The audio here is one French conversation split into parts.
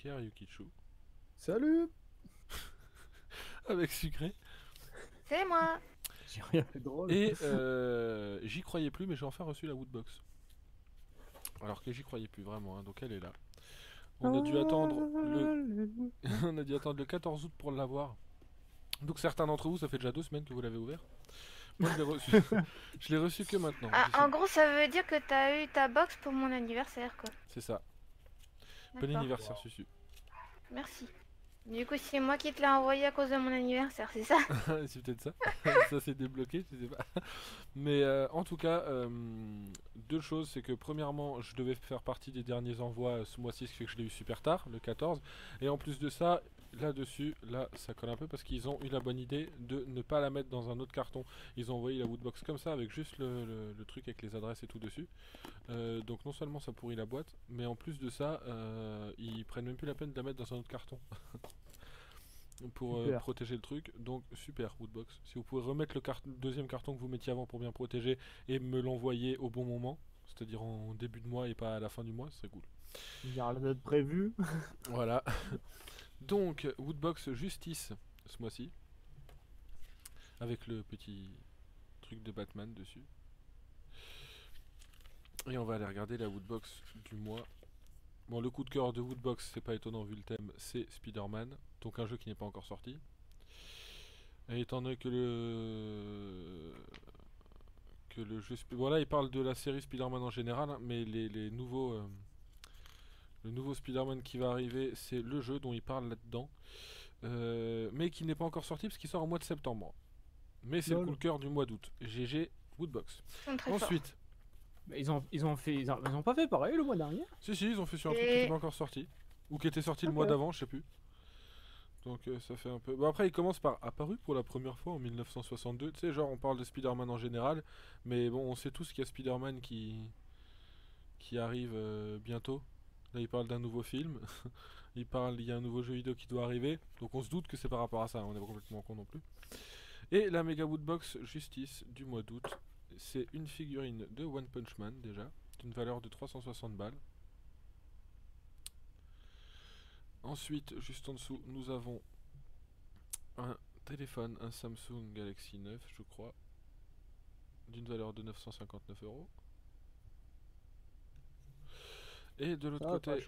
Joker Yukichu. Salut. Avec Sucré. C'est moi. J'ai rien fait de drôle. Et j'y croyais plus, mais j'ai enfin reçu la Woodbox. Alors que j'y croyais plus vraiment, hein, donc elle est là. On a dû attendre le... On a dû attendre le 14 août pour l'avoir. Donc certains d'entre vous, ça fait déjà 2 semaines que vous l'avez ouvert. Moi je l'ai reçu. Je l'ai reçu que maintenant. Ah, en gros, ça veut dire que t'as eu ta box pour mon anniversaire, quoi. C'est ça. Bon D'accord. anniversaire, Susu. Merci. Du coup, c'est moi qui te l'ai envoyé à cause de mon anniversaire, c'est ça? C'est peut-être ça. Ça s'est débloqué, je sais pas. Mais en tout cas, deux choses. C'est que premièrement, je devais faire partie des derniers envois ce mois-ci, ce qui fait que je l'ai eu super tard, le 14. Et en plus de ça, là-dessus, là, ça colle un peu parce qu'ils ont eu la bonne idée de ne pas la mettre dans un autre carton. Ils ont envoyé la Woodbox comme ça, avec juste le truc avec les adresses et tout dessus. Donc non seulement ça pourrit la boîte, mais en plus de ça, ils prennent même plus la peine de la mettre dans un autre carton. Pour protéger le truc, donc super Woodbox. Si vous pouvez remettre le deuxième carton que vous mettiez avant pour bien protéger et me l'envoyer au bon moment, c'est-à-dire en début de mois et pas à la fin du mois, ce serait cool. Il y aura la date prévue. Voilà. Donc Woodbox Justice ce mois-ci, avec le petit truc de Batman dessus. Et on va aller regarder la Woodbox du mois. Bon, le coup de cœur de Woodbox, c'est pas étonnant vu le thème, c'est Spider-Man, donc un jeu qui n'est pas encore sorti. Et étant donné que le jeu... Voilà, il parle de la série Spider-Man en général, hein, mais les nouveaux... le nouveau Spider-Man qui va arriver, c'est le jeu dont il parle là-dedans. Mais qui n'est pas encore sorti parce qu'il sort au mois de septembre. Mais c'est le coup de cœur du mois d'août. GG Woodbox. Ensuite... Mais ils ont pas fait pareil le mois dernier. Si, ils ont fait sur un truc qui n'est pas encore sorti. Ou qui était sorti le mois d'avant, je sais plus. Donc ça fait un peu... Bon après il commence par apparu pour la première fois en 1962. Tu sais, genre on parle de Spider-Man en général. Mais bon, on sait tous qu'il y a Spider-Man qui arrive bientôt. Là il parle d'un nouveau film. Il y a un nouveau jeu vidéo qui doit arriver. Donc on se doute que c'est par rapport à ça. On est pas complètement con non plus. Et la Mega Woodbox Justice du mois d'août. C'est une figurine de One Punch Man déjà. D'une valeur de 360 balles. Ensuite, juste en dessous, nous avons un téléphone, un Samsung Galaxy 9, je crois, d'une valeur de 959 €. Et de l'autre côté,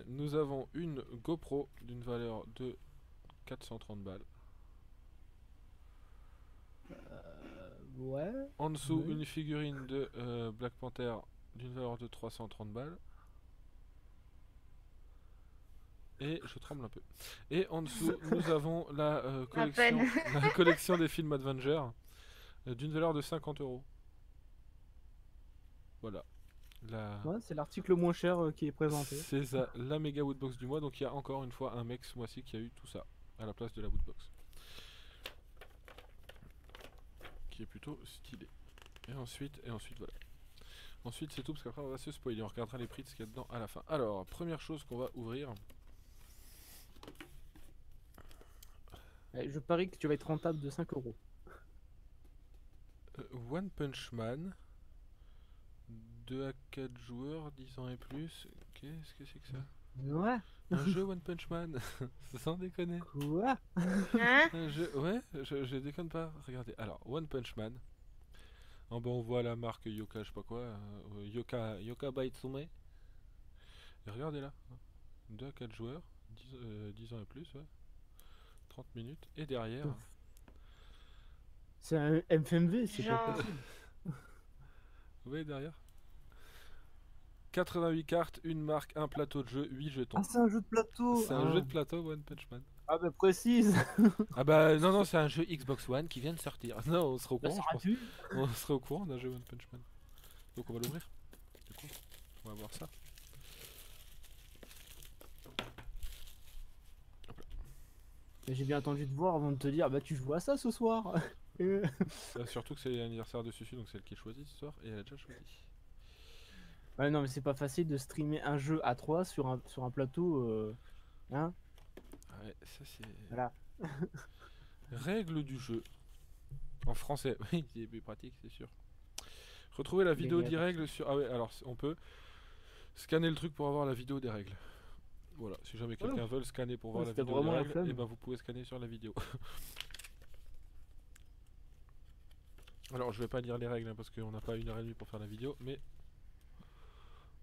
nous avons une GoPro d'une valeur de 430 balles. Ouais. En dessous, une figurine de Black Panther d'une valeur de 330 balles. Et je tremble un peu. Et en dessous, nous avons la collection des films Avengers d'une valeur de 50 €. Voilà. Ouais, c'est l'article le moins cher qui est présenté. C'est ça, la méga Woodbox du mois. Donc il y a encore une fois un mec ce mois-ci qui a eu tout ça à la place de la Woodbox. Qui est plutôt stylé. Et ensuite voilà. Ensuite c'est tout parce qu'après on va se spoiler. On regardera les prix de ce qu'il y a dedans à la fin. Alors, première chose qu'on va ouvrir. Je parie que tu vas être rentable de 5 €. One Punch Man. 2 à 4 joueurs, 10 ans et plus. Qu'est-ce que c'est que ça? Ouais. Un jeu One Punch Man. Sans déconner. Quoi? Hein? Un jeu... Ouais, je déconne pas. Regardez. Alors, One Punch Man. En bas, on voit la marque Yoka, je sais pas quoi. Yoka Baitsume. Et regardez là. 2 à 4 joueurs. 10 ans et plus, ouais. 30 minutes. Et derrière... C'est un FMV, c'est pas possible. Vous voyez derrière? 88 cartes, une marque, un plateau de jeu, 8 jetons. Ah, c'est un jeu de plateau. C'est un jeu de plateau One Punch Man. Ah bah précise. Ah bah non, c'est un jeu Xbox One qui vient de sortir. Non, on sera au courant, je pense. On sera au courant d'un jeu One Punch Man. Donc on va l'ouvrir. Du coup, on va voir ça. J'ai bien attendu de voir avant de te dire, bah tu joues à ça ce soir. Surtout que c'est l'anniversaire de Susu, donc c'est elle qui est choisie ce soir, et elle a déjà choisi. Ouais, non mais c'est pas facile de streamer un jeu à 3 sur un plateau, hein. Ouais, ça c'est... Voilà. Règles du jeu. En français, oui, c'est plus pratique, c'est sûr. Retrouver la vidéo des règles sur... Ah ouais, alors on peut scanner le truc pour avoir la vidéo des règles. Voilà, si jamais quelqu'un veut le scanner pour voir la c'était vidéo des vraiment la règles, flemme. et ben vous pouvez scanner sur la vidéo. Alors je vais pas lire les règles hein, parce qu'on n'a pas 1h30 pour faire la vidéo, mais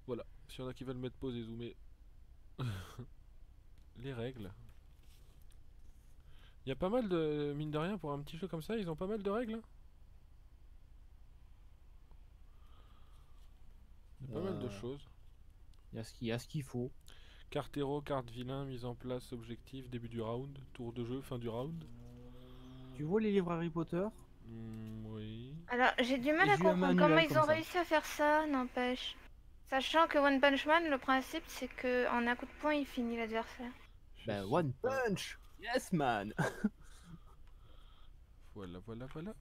voilà, s'il y en a qui veulent mettre pause et zoomer les règles. Il y a pas mal de, mine de rien, pour un petit jeu comme ça, ils ont pas mal de règles. Hein. Il y a pas mal de choses. Il y a ce qu'il faut. Carte héros, carte vilain, mise en place, objectif, début du round, tour de jeu, fin du round. Tu vois les livres Harry Potter? Oui. Alors, j'ai du mal Et à j'ai eu un comprendre manuel comment ils comme ont ça. réussi à faire ça, n'empêche. Sachant que One Punch Man, le principe, c'est que en un coup de poing, il finit l'adversaire. Je Bah, sais One pas. Punch! Yes, man! Voilà, voilà, voilà.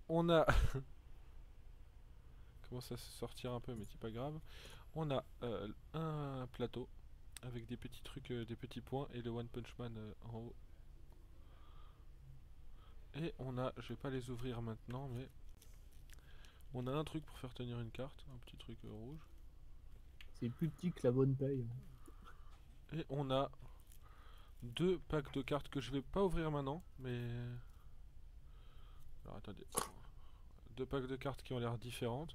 On a... commence à se sortir un peu, mais c'est pas grave. On a un plateau avec des petits trucs, des petits points et le One Punch Man en haut. Et on a, je vais pas les ouvrir maintenant, mais on a un truc pour faire tenir une carte, un petit truc rouge. C'est plus petit que la bonne paye. Et on a deux packs de cartes que je vais pas ouvrir maintenant, mais... Alors attendez. Deux packs de cartes qui ont l'air différentes.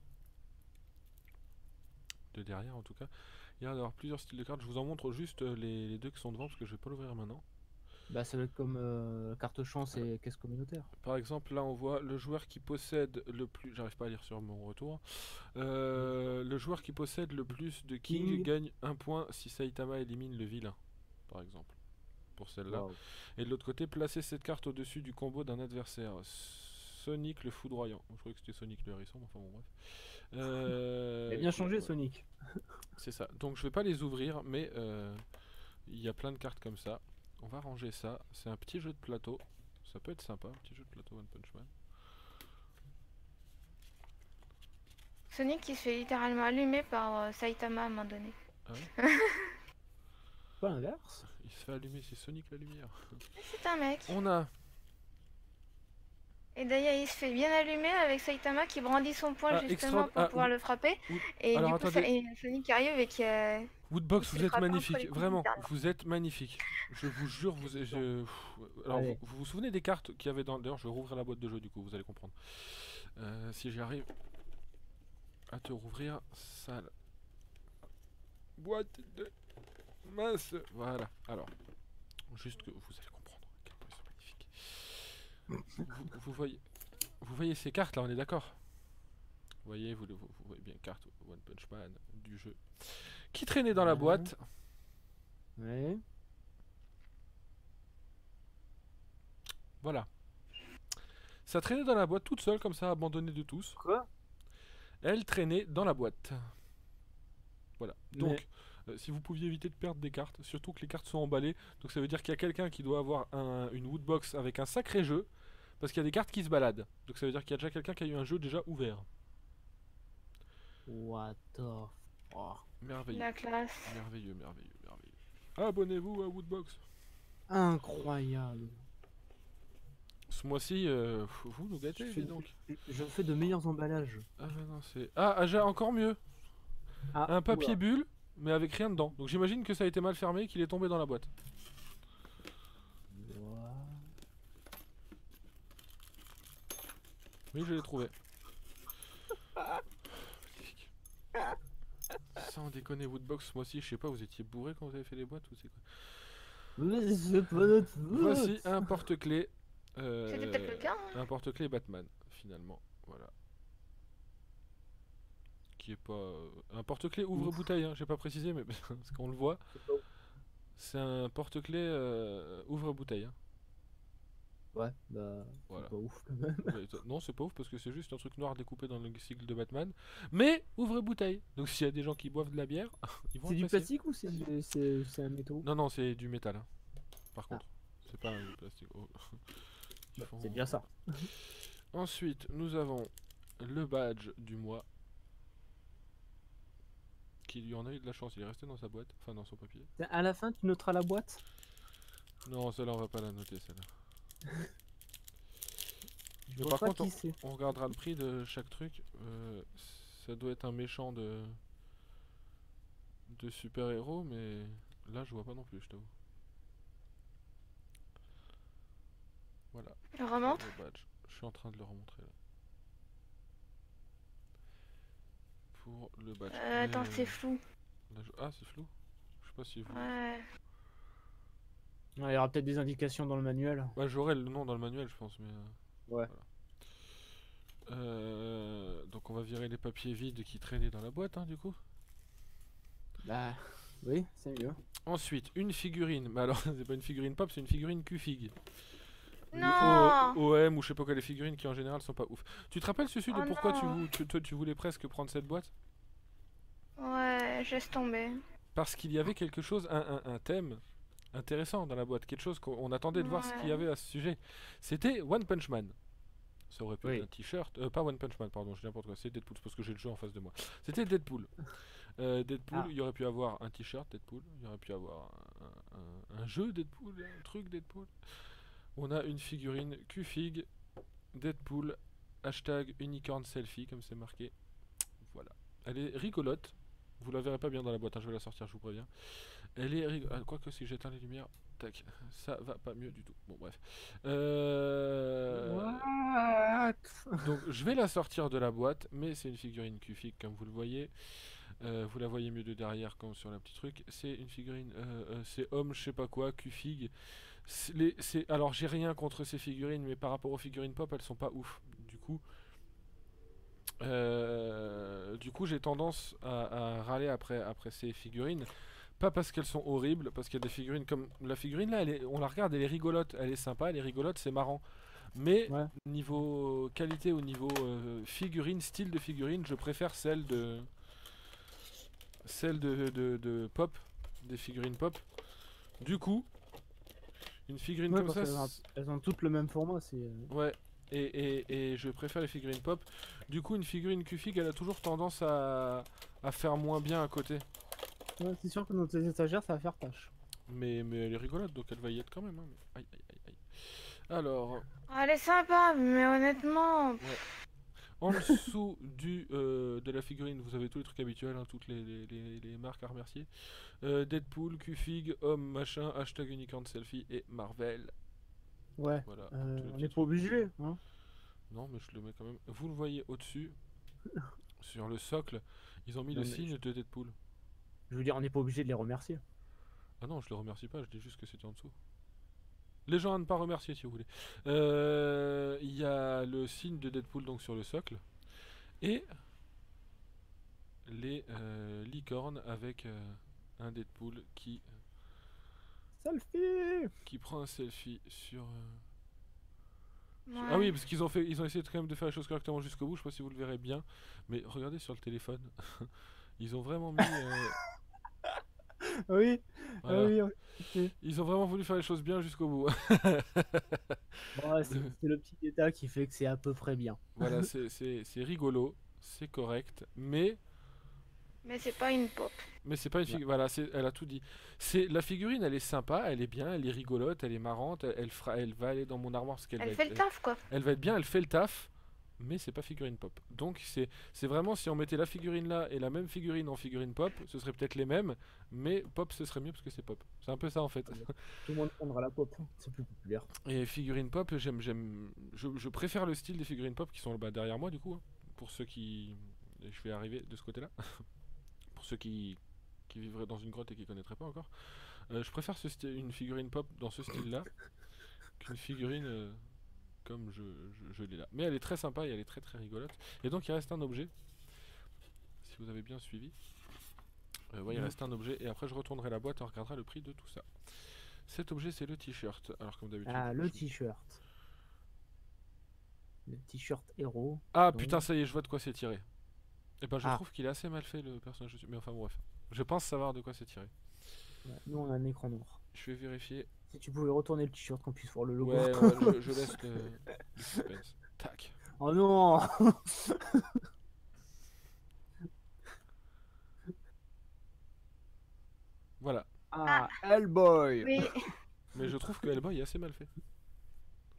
De derrière en tout cas. Il y a d'avoir plusieurs styles de cartes. Je vous en montre juste les deux qui sont devant parce que je vais pas l'ouvrir maintenant. Bah, ça va être comme carte chance et caisse communautaire. Par exemple, là on voit le joueur qui possède le plus... J'arrive pas à lire sur mon retour. Le joueur qui possède le plus de King gagne un point si Saitama élimine le vilain. Par exemple. Pour celle-là. Wow. Et de l'autre côté, placer cette carte au-dessus du combo d'un adversaire. Sonic le foudroyant. Je croyais que c'était Sonic le hérisson, enfin bon bref. Il a bien changé voilà. Sonic. C'est ça. Donc je vais pas les ouvrir, mais il y a plein de cartes comme ça. On va ranger ça. C'est un petit jeu de plateau. Ça peut être sympa, un petit jeu de plateau One Punch Man. Sonic qui se fait littéralement allumer par Saitama à un moment donné. Ah ouais. Pas l'inverse. Il se fait allumer, c'est Sonic la lumière. C'est un mec. On a... Et d'ailleurs, il se fait bien allumer avec Saitama qui brandit son poing Ah, justement extra- pour ah, pouvoir oui. le frapper. Oui. Et Alors, du coup, attendez. et Sonic qui arrive et qui a... Woodbox, Il vous se êtes frappe entre magnifique, les coups vraiment, littéralement. vous êtes magnifique. Je vous jure, alors, Allez. vous vous souvenez des cartes qu'il y avait dans... D'ailleurs, je vais rouvrir la boîte de jeu, du coup, vous allez comprendre. Si j'arrive à te rouvrir, sale boîte de masse. Voilà, alors, juste que vous allez comprendre à quel point ils sont magnifiques. Vous voyez ces cartes là, on est d'accord? Vous voyez, vous voyez bien carte One Punch Man du jeu qui traînait dans la boîte. Ouais. Voilà. Ça traînait dans la boîte toute seule comme ça, abandonnée de tous. Quoi? Elle traînait dans la boîte. Voilà. Mais- Donc, si vous pouviez éviter de perdre des cartes, surtout que les cartes sont emballées, donc ça veut dire qu'il y a quelqu'un qui doit avoir une woodbox avec un sacré jeu, parce qu'il y a des cartes qui se baladent. Donc ça veut dire qu'il y a déjà quelqu'un qui a eu un jeu déjà ouvert. What the fuck? Merveilleux. La classe. Merveilleux, merveilleux, merveilleux. Abonnez-vous à Woodbox. Incroyable. Ce mois-ci, vous nous gâtez, Je fais, dis donc. je fais de meilleurs emballages. Ah bah non, c'est... Ah, j'ai encore mieux. Ah, Un papier oula. bulle, mais avec rien dedans. Donc j'imagine que ça a été mal fermé et qu'il est tombé dans la boîte. What? Oui, je l'ai trouvé. Magnifique. Sans déconner, Woodbox, moi aussi, je sais pas, vous étiez bourré quand vous avez fait les boîtes ou c'est quoi? Mais c'est pas notre faute. Voici un porte-clés. C'était peut-être le cas. Hein. Un porte-clés Batman, finalement. Voilà. Qui est pas... un porte-clés ouvre-bouteille, hein, j'ai pas précisé, mais parce qu'on le voit. C'est un porte-clés ouvre-bouteille. Hein. Ouais, bah, Voilà. c'est pas ouf quand même. Non, c'est pas ouf parce que c'est juste un truc noir découpé dans le sigle de Batman. Mais ouvre-bouteille. Donc s'il y a des gens qui boivent de la bière, ils vont C'est du apprécier. plastique ou c'est un métaux? Non, non, c'est du métal. Hein. Par Ah. contre, c'est pas du plastique. Oh. Ils Bah, font- c'est bien ça. Ensuite, nous avons le badge du mois. Qui lui en a eu de la chance, il est resté dans sa boîte, enfin dans son papier. À la fin, tu noteras la boîte. Non, celle-là, on va pas la noter, celle-là. Je Mais vois par pas contre, qui c'est. on regardera le prix de chaque truc. Ça doit être un méchant de... de super-héros, mais là je vois pas non plus, je t'avoue. Voilà. Je remonte. Le badge. Je suis en train de le remontrer là. Pour le badge. Attends, c'est flou. Ah, c'est flou. Je sais pas si vous. Ouais. Il y aura peut-être des indications dans le manuel. Bah, j'aurai le nom dans le manuel, je pense, mais. Ouais. Voilà. Donc on va virer les papiers vides qui traînaient dans la boîte, hein, du coup. Bah, oui, c'est mieux. Ensuite, une figurine. Mais alors, c'est pas une figurine pop, c'est une figurine Q-Fig. Non. OM ou je sais pas quelles figurines qui en général sont pas ouf. Tu te rappelles ceci de Oh pourquoi non. tu voulais presque prendre cette boîte? Ouais, je laisse tomber. Parce qu'il y avait quelque chose, un thème intéressant dans la boîte, quelque chose qu'on attendait de voir ce qu'il y Ouais. avait à ce sujet. C'était One Punch Man. Ça aurait pu Oui. être un t-shirt. Pas One Punch Man, pardon, je dis n'importe quoi. C'est Deadpool, c'est parce que j'ai le jeu en face de moi. C'était Deadpool. Deadpool, Ah. il y aurait pu avoir un t-shirt Deadpool, il y aurait pu avoir un jeu Deadpool, un truc Deadpool. On a une figurine Q-Fig, Deadpool, hashtag unicorn selfie, comme c'est marqué. Voilà. Elle est rigolote. Vous la verrez pas bien dans la boîte, hein, je vais la sortir, je vous préviens. Elle est rigolote. Quoique si j'éteins les lumières, tac, ça va pas mieux du tout. Bon, bref. What? Donc je vais la sortir de la boîte, mais c'est une figurine Q-Fig comme vous le voyez. Vous la voyez mieux de derrière comme sur la petite truc. C'est une figurine, c'est homme je sais pas quoi, Q-Fig. Alors j'ai rien contre ces figurines, mais par rapport aux figurines pop, elles sont pas ouf. Du coup j'ai tendance à râler après ces figurines. Pas parce qu'elles sont horribles, parce qu'il y a des figurines comme la figurine là, on la regarde, elle est rigolote, elle est sympa, elle est rigolote, c'est marrant. Mais Ouais. niveau qualité ou niveau figurine, style de figurine, je préfère celle de pop, des figurines pop. Du coup, une figurine Ouais, comme parce ça, elles ont toutes le même format. C'est. ouais. Et je préfère les figurines pop. Du coup, une figurine Q-Fig, elle a toujours tendance à faire moins bien à côté. Ouais, c'est sûr que dans tes étagères, ça va faire tâche. Mais elle est rigolote, donc elle va y être quand même. Hein. Aïe, aïe, aïe, aïe. Alors, Elle est sympa, mais honnêtement. en dessous de la figurine, vous avez tous les trucs habituels, hein, toutes les marques à remercier. Deadpool, Q-Fig, Homme, machin, hashtag unicorn selfie et Marvel. Ouais. Voilà. tous les On petits n'est pas trucs. obligé. Hein. Non, mais je le mets quand même. Vous le voyez au-dessus, sur le socle, ils ont mis Non, le mais signe de Deadpool. Je veux dire, on n'est pas obligé de les remercier. Ah non, je les remercie pas, je dis juste que c'était en dessous. Les gens à ne pas remercier si vous voulez. Il y a le signe de Deadpool donc sur le socle. Et les licornes avec un Deadpool qui prend un selfie sur. Ah Ouais. oui, parce qu'ils ont essayé quand même de faire les choses correctement jusqu'au bout. Je sais pas si vous le verrez bien, mais regardez sur le téléphone. Ils ont vraiment mis. Oui. Voilà. Oui. Ok. Ils ont vraiment voulu faire les choses bien jusqu'au bout. Ouais, c'est le petit détail qui fait que c'est à peu près bien. Voilà, c'est rigolo, c'est correct, mais Mais c'est pas une pop. c'est pas une figurine. Voilà, elle a tout dit. La figurine, elle est sympa, elle est bien, elle est rigolote, elle est marrante, elle va aller dans mon armoire parce qu'elle Elle va fait le taf, quoi. elle va être bien, elle fait le taf, mais c'est pas figurine pop. Donc c'est vraiment si on mettait la figurine là et la même figurine en figurine pop, ce serait peut-être les mêmes, mais pop ce serait mieux parce que c'est pop. C'est un peu ça en fait. Tout le monde prendra la pop. C'est plus populaire. Et figurine pop, je préfère le style des figurines pop qui sont derrière moi du coup. Hein, pour ceux qui, je vais arriver de ce côté-là. Pour ceux qui vivraient dans une grotte et qui connaîtraient pas encore. Je préfère une figurine pop dans ce style-là qu'une figurine comme je l'ai là. Mais elle est très sympa et elle est très très rigolote. Et donc il reste un objet. Si vous avez bien suivi. Ouais, il reste un objet et après je retournerai la boîte et on regardera le prix de tout ça. Cet objet c'est le t-shirt. Alors comme d'habitude. Ah, le t-shirt. Le t-shirt héros. Ah Donc. putain ça y est, je vois de quoi c'est tiré. Et ben je Ah. trouve qu'il est assez mal fait le personnage dessus. Mais enfin bref. Je pense savoir de quoi c'est tiré. Ouais, nous, on a un écran noir. Je vais vérifier. Si tu pouvais retourner le t-shirt, qu'on puisse voir le logo. Ouais, je laisse le suspense. Tac. Oh non. Voilà. Ah, Hellboy. Oui. Mais je trouve que Hellboy est assez mal fait.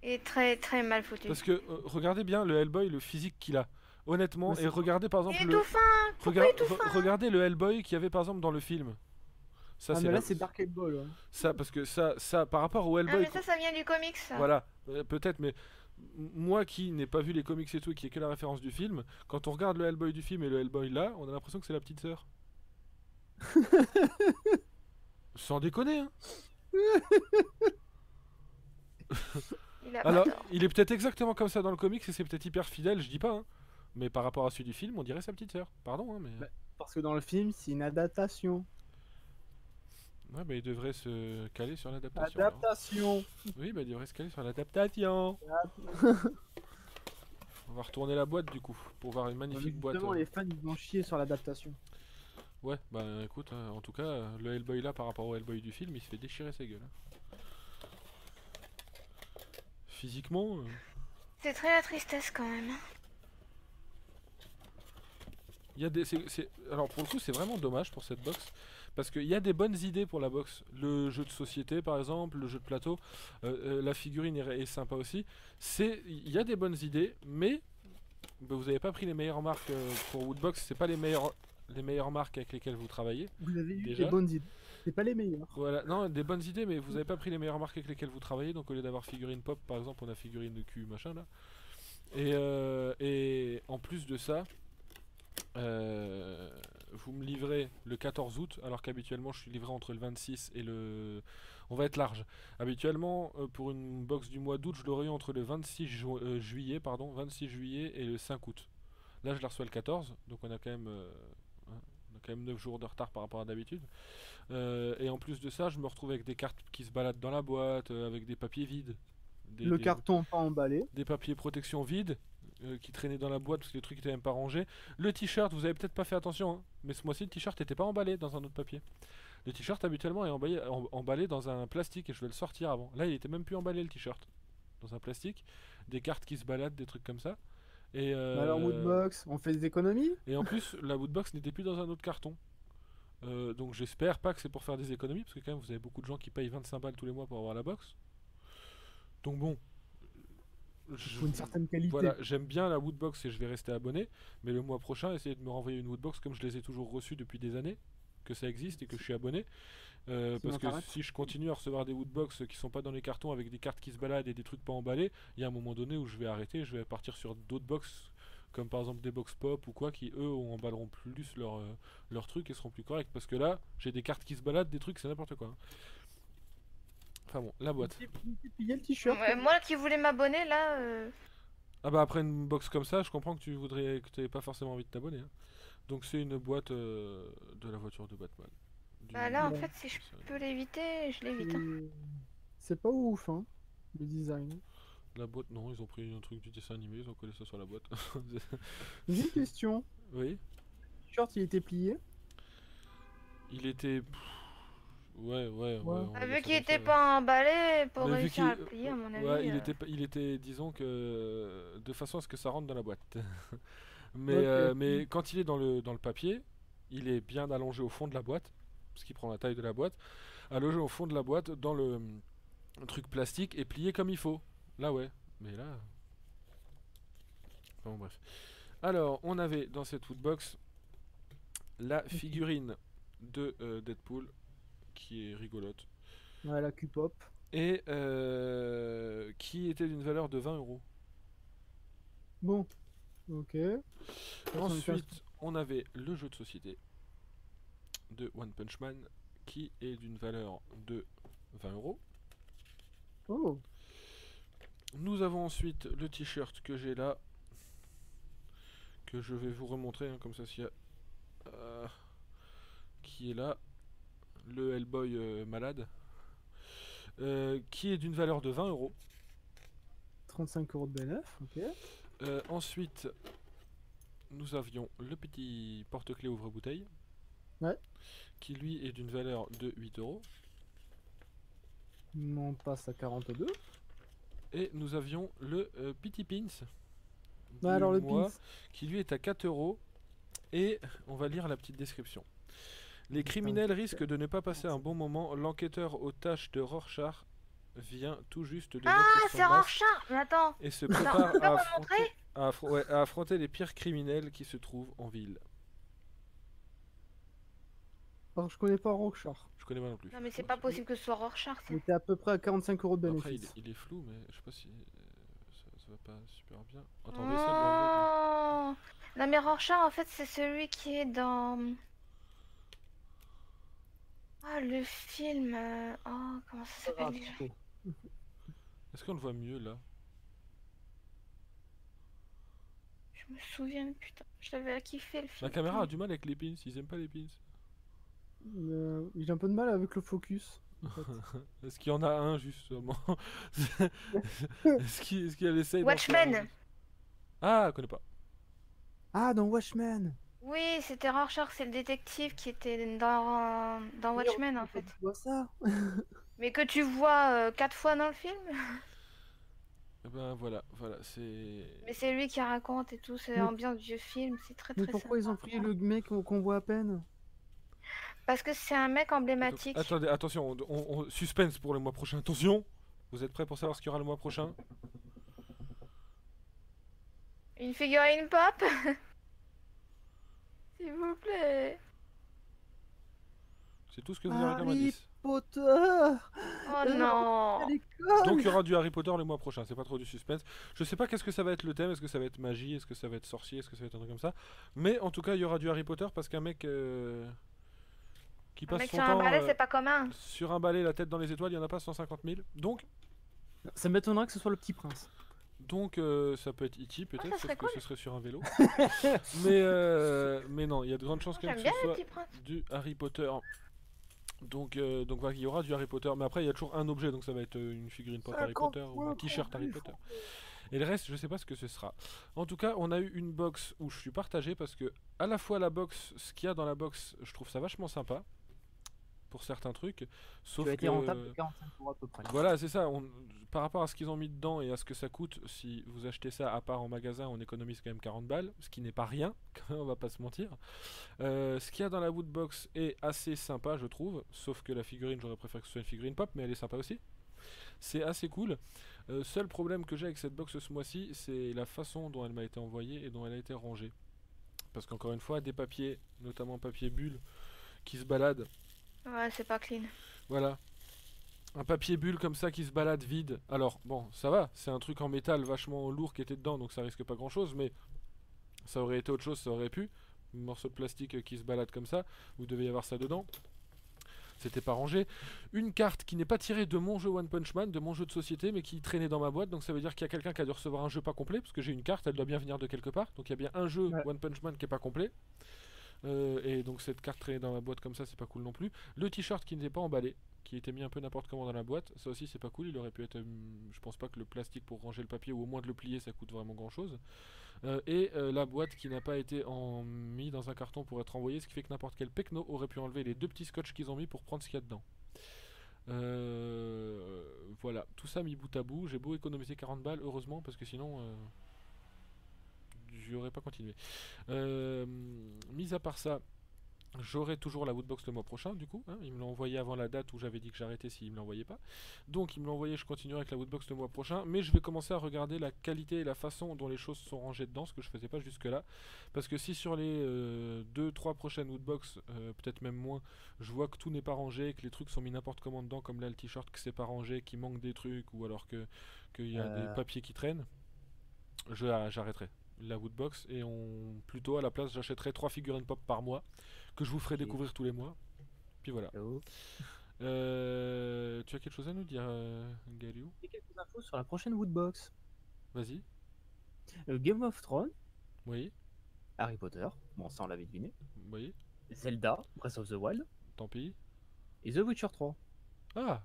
Et très très mal foutu. Parce que regardez bien le Hellboy, le physique qu'il a. Honnêtement, Mais et regardez par exemple Il est tout fin. regardez le Hellboy qu'il y avait par exemple dans le film. Ça, Ah, mais là, c'est Dark Hellboy. Ouais. Ça, parce que ça, par rapport au Ah, Hellboy. mais ça vient du comics, ça. Voilà, peut-être, mais moi qui n'ai pas vu les comics et tout, et qui ai que la référence du film, quand on regarde le Hellboy du film et le Hellboy là, on a l'impression que c'est la petite sœur. Sans déconner, hein. Il a Alors, pas tort. il est peut-être exactement comme ça dans le comics et c'est peut-être hyper fidèle, je dis pas, hein. Mais par rapport à celui du film, on dirait sa petite sœur. Pardon, hein, mais. Bah. Parce que dans le film, c'est une adaptation. Ouais, bah il devrait se caler sur l'adaptation. alors. Adaptation. Oui, bah il devrait se caler sur l'adaptation. On va retourner la boîte du coup, pour voir une magnifique boîte. Justement, les fans, ils vont chier sur l'adaptation. Ouais, bah écoute, en tout cas, le Hellboy là par rapport au Hellboy du film, il se fait déchirer sa gueule, hein. Physiquement, C'est très la tristesse quand même. il y a des. Alors pour le coup, c'est vraiment dommage pour cette box. Parce qu'il y a des bonnes idées pour la box. Le jeu de société par exemple, le jeu de plateau, la figurine est sympa aussi. Il y a des bonnes idées, mais bah, vous n'avez pas pris les meilleures marques pour Woodbox. C'est pas les meilleures marques avec lesquelles vous travaillez. Vous avez eu Déjà. des bonnes idées. C'est pas les meilleurs. Voilà, non, des bonnes idées, mais vous n'avez pas pris les meilleures marques avec lesquelles vous travaillez. Donc au lieu d'avoir figurine pop, par exemple, on a figurine de cul, machin là. Et en plus de ça, vous me livrez le 14 août, alors qu'habituellement je suis livré entre le 26 et le. On va être large. Habituellement, pour une box du mois d'août, je l'aurais eu entre le 26 juillet, 26 juillet et le 5 août. Là, je la reçois le 14, donc on a quand même 9 jours de retard par rapport à d'habitude. Et en plus de ça, je me retrouve avec des cartes qui se baladent dans la boîte, avec des papiers vides. Le carton pas emballé. Des papiers protection vides qui traînaient dans la boîte parce que les trucs étaient même pas rangés. Le t-shirt, vous avez peut-être pas fait attention, hein, mais ce mois-ci, le t-shirt n'était pas emballé dans un autre papier. Le t-shirt habituellement est emballé dans un plastique et je vais le sortir avant. Là, il était même plus emballé le t-shirt. Dans un plastique. Des cartes qui se baladent, des trucs comme ça. Et Alors, Woodbox, on fait des économies. et en plus, la Woodbox n'était plus dans un autre carton. Donc j'espère pas que c'est pour faire des économies, parce que quand même vous avez beaucoup de gens qui payent 25 balles tous les mois pour avoir la box. Donc bon, Pour une certaine qualité. voilà, j'aime bien la Woodbox et je vais rester abonné, mais le mois prochain, essayez de me renvoyer une Woodbox comme je les ai toujours reçues depuis des années, que ça existe et que je suis abonné. Parce que t'arrête. si je continue à recevoir des Woodbox qui sont pas dans les cartons avec des cartes qui se baladent et des trucs pas emballés, il y a un moment donné où je vais arrêter, je vais partir sur d'autres box, comme par exemple des box pop ou quoi, qui eux emballeront plus leurs trucs et seront plus corrects. Parce que là, j'ai des cartes qui se baladent, des trucs, c'est n'importe quoi, hein. Enfin bon, la boîte. Il y a le t-shirt. Ouais, moi qui voulais m'abonner là. Ah bah après une box comme ça, je comprends que tu n'avais pas forcément envie de t'abonner, hein. Donc c'est une boîte de la voiture de Batman. Bah là en Ouais. fait si je peux l'éviter, je l'évite, hein. C'est pas ouf, hein, le design. La boîte, non, ils ont pris un truc du dessin animé, ils ont collé ça sur la boîte. J'ai une question. Oui, Le t-shirt, il était plié. il était. Ouais, on va Vu dire qu'il ça était comme ça, pas emballé pour Mais vu réussir à qu'il- le plier à mon avis. ouais, il était, disons que de façon à ce que ça rentre dans la boîte. Mais, Ok. mais quand il est dans le papier, il est bien allongé au fond de la boîte, parce qu'il prend la taille de la boîte, allongé au fond de la boîte dans le truc plastique et plié comme il faut. Là ouais, mais là. Enfin, bon, bref. Alors, on avait dans cette Woodbox la figurine de Deadpool, qui est rigolote, Ouais, la Q-pop. et qui était d'une valeur de 20 euros. Bon. Ok. Ensuite, on avait le jeu de société de One Punch Man, qui est d'une valeur de 20 euros. Oh. Nous avons ensuite le t-shirt que j'ai là, que je vais vous remontrer, hein, comme ça s'il y a... qui est là, le Hellboy malade, qui est d'une valeur de 20 euros. 35 euros de bénéf, ok. Ensuite, nous avions le petit porte-clés ouvre-bouteille, Ouais. qui lui est d'une valeur de 8 euros. On passe à 42. Et nous avions le Pity Pins du Bah alors le mois, pins. qui lui est à 4 euros. Et on va lire la petite description. Les criminels risquent de ne pas passer un bon moment. L'enquêteur aux tâches de Rorschach vient tout juste de Ah mettre son c'est masque Rorschach. Mais attends, et se attends, prépare tu peux à me affronter... montrer à affronter les pires criminels qui se trouvent en ville. Alors, je connais pas Rorschach. Je connais pas non plus. Non, mais c'est pas possible que ce soit Rorschach. Ça. Il était à peu près à 45 € de Après, bénéfice. il est flou, mais je sais pas si ça va pas super bien. Attendez, ça doit Oh non, mais Rorschach, en fait, c'est celui qui est dans. Ah, le film. Oh, comment ça s'appelle déjà? Est-ce qu'on le voit mieux là? Je me souviens, putain. Je l'avais kiffé le film. La caméra a du mal avec les pins, ils aiment pas les pins. J'ai un peu de mal avec le focus. En fait. Est-ce qu'il y en a un justement? Est-ce qu'il essaye d'en faire Watchmen. un? Ah, je connais pas. Ah, dans Watchmen. Oui, c'était Rorschach, c'est le détective qui était dans Watchmen en fait. Tu vois ça? Mais que tu vois 4 fois dans le film. Eh ben voilà, c'est. Mais c'est lui qui raconte et tout, c'est Mais- l'ambiance vieux film, c'est très Mais très pourquoi ils sympa. ont pris le mec qu'on voit à peine? Parce que c'est un mec emblématique. Attendez, attention, suspense pour le mois prochain. Attention, vous êtes prêts pour savoir ce qu'il y aura le mois prochain? Une figurine pop. S'il vous plaît. C'est tout ce que vous avez comme Harry indice. Potter. Oh non. À l'école. Donc il y aura du Harry Potter le mois prochain, c'est pas trop du suspense. Je sais pas qu'est-ce que ça va être le thème, est-ce que ça va être magie, est-ce que ça va être sorcier, est-ce que ça va être un truc comme ça. Mais en tout cas, il y aura du Harry Potter parce qu'un mec qui Un passe mec son sur un temps balai, c'est pas commun. sur un balai, la tête dans les étoiles, il y en a pas 150 000. Ça m'étonnerait que ce soit le petit prince. Donc ça peut être E.T. peut-être, ça sauf serait que cool. ce serait sur un vélo. mais non, il y a de grandes chances quand même J'aime que bien ce le soit petit prince. du Harry Potter. Donc voilà, il y aura du Harry Potter, mais après il y a toujours un objet, donc ça va être une figurine pop Harry Potter ou un t-shirt Harry Potter. Et le reste, je sais pas ce que ce sera. En tout cas, on a eu une box où je suis partagé parce que à la fois la box, ce qu'il y a dans la box, je trouve ça vachement sympa pour certains trucs, sauf Tu as été que rentable de 45 € à peu près. voilà, c'est ça. Par rapport à ce qu'ils ont mis dedans et à ce que ça coûte, si vous achetez ça à part en magasin, on économise quand même 40 balles, ce qui n'est pas rien, quand même, on va pas se mentir. Ce qu'il y a dans la woodbox est assez sympa, je trouve, sauf que la figurine, j'aurais préféré que ce soit une figurine pop, mais elle est sympa aussi. C'est assez cool. Seul problème que j'ai avec cette box ce mois-ci, c'est la façon dont elle m'a été envoyée et dont elle a été rangée. Parce qu'encore une fois, des papiers, notamment papier bulle, qui se baladent. Ouais, c'est pas clean. Voilà. Un papier bulle comme ça qui se balade vide. Alors, bon, ça va, c'est un truc en métal vachement lourd qui était dedans, donc ça risque pas grand chose, mais ça aurait été autre chose, ça aurait pu. Un morceau de plastique qui se balade comme ça, vous devez y avoir ça dedans. C'était pas rangé. Une carte qui n'est pas tirée de mon jeu One Punch Man, de mon jeu de société, mais qui traînait dans ma boîte, donc ça veut dire qu'il y a quelqu'un qui a dû recevoir un jeu pas complet, parce que j'ai une carte, elle doit bien venir de quelque part, donc il y a bien un jeu Ouais. One Punch Man qui est pas complet. Et donc cette carte traînée dans ma boîte comme ça, c'est pas cool non plus. Le t-shirt qui n'était pas emballé, qui était mis un peu n'importe comment dans la boîte, ça aussi c'est pas cool. Il aurait pu être, je pense pas que le plastique pour ranger le papier ou au moins de le plier, ça coûte vraiment grand chose. La boîte qui n'a pas été mis dans un carton pour être envoyée, ce qui fait que n'importe quel pecno aurait pu enlever les deux petits scotch qu'ils ont mis pour prendre ce qu'il y a dedans. Voilà, tout ça mis bout à bout. J'ai beau économiser 40 balles, heureusement, parce que sinon j'aurais pas continué. Mis à part ça, j'aurai toujours la woodbox le mois prochain, du coup. Hein, il me l'a envoyé avant la date où j'avais dit que j'arrêtais s'il me l'envoyait pas. Donc il me l'a envoyé, je continuerai avec la woodbox le mois prochain. Mais je vais commencer à regarder la qualité et la façon dont les choses sont rangées dedans, ce que je faisais pas jusque là. Parce que si sur les 2-3 prochaines woodbox, peut-être même moins, je vois que tout n'est pas rangé, que les trucs sont mis n'importe comment dedans, comme là le t-shirt que c'est pas rangé, qu'il manque des trucs, ou alors qu'il y a des papiers qui traînent, j'arrêterai la woodbox et plutôt à la place j'achèterai 3 figurines pop par mois que je vous ferai découvrir tous les mois. Puis voilà. Oh. Tu as quelque chose à nous dire, Galiou? Et quelques infos sur la prochaine Woodbox. Vas-y. Game of Thrones, Oui. Harry Potter, bon ça on l'avait deviné, Oui. Zelda, Breath of the Wild, Tant pis. et The Witcher 3. Ah.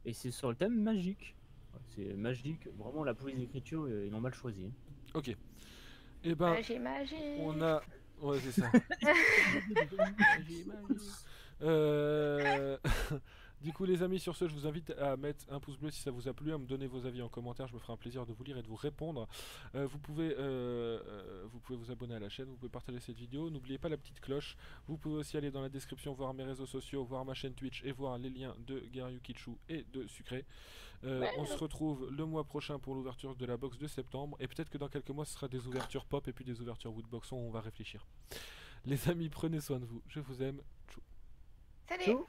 Et c'est sur le thème magique. C'est magique, vraiment la police d'écriture, ils l'ont mal choisi. Ok. Et ben, Magie. on a. Ouais, c'est ça. Du coup les amis, sur ce je vous invite à mettre un pouce bleu si ça vous a plu, à me donner vos avis en commentaire, je me ferai un plaisir de vous lire et de vous répondre. Vous pouvez vous abonner à la chaîne, vous pouvez partager cette vidéo, n'oubliez pas la petite cloche. Vous pouvez aussi aller dans la description voir mes réseaux sociaux, voir ma chaîne Twitch et voir les liens de Garyukichu et de Sucré. On se retrouve le mois prochain pour l'ouverture de la box de septembre, et peut-être que dans quelques mois ce sera des ouvertures pop et puis des ouvertures woodbox, on va réfléchir. Les amis, prenez soin de vous, je vous aime. Tchou. Salut. Ciao.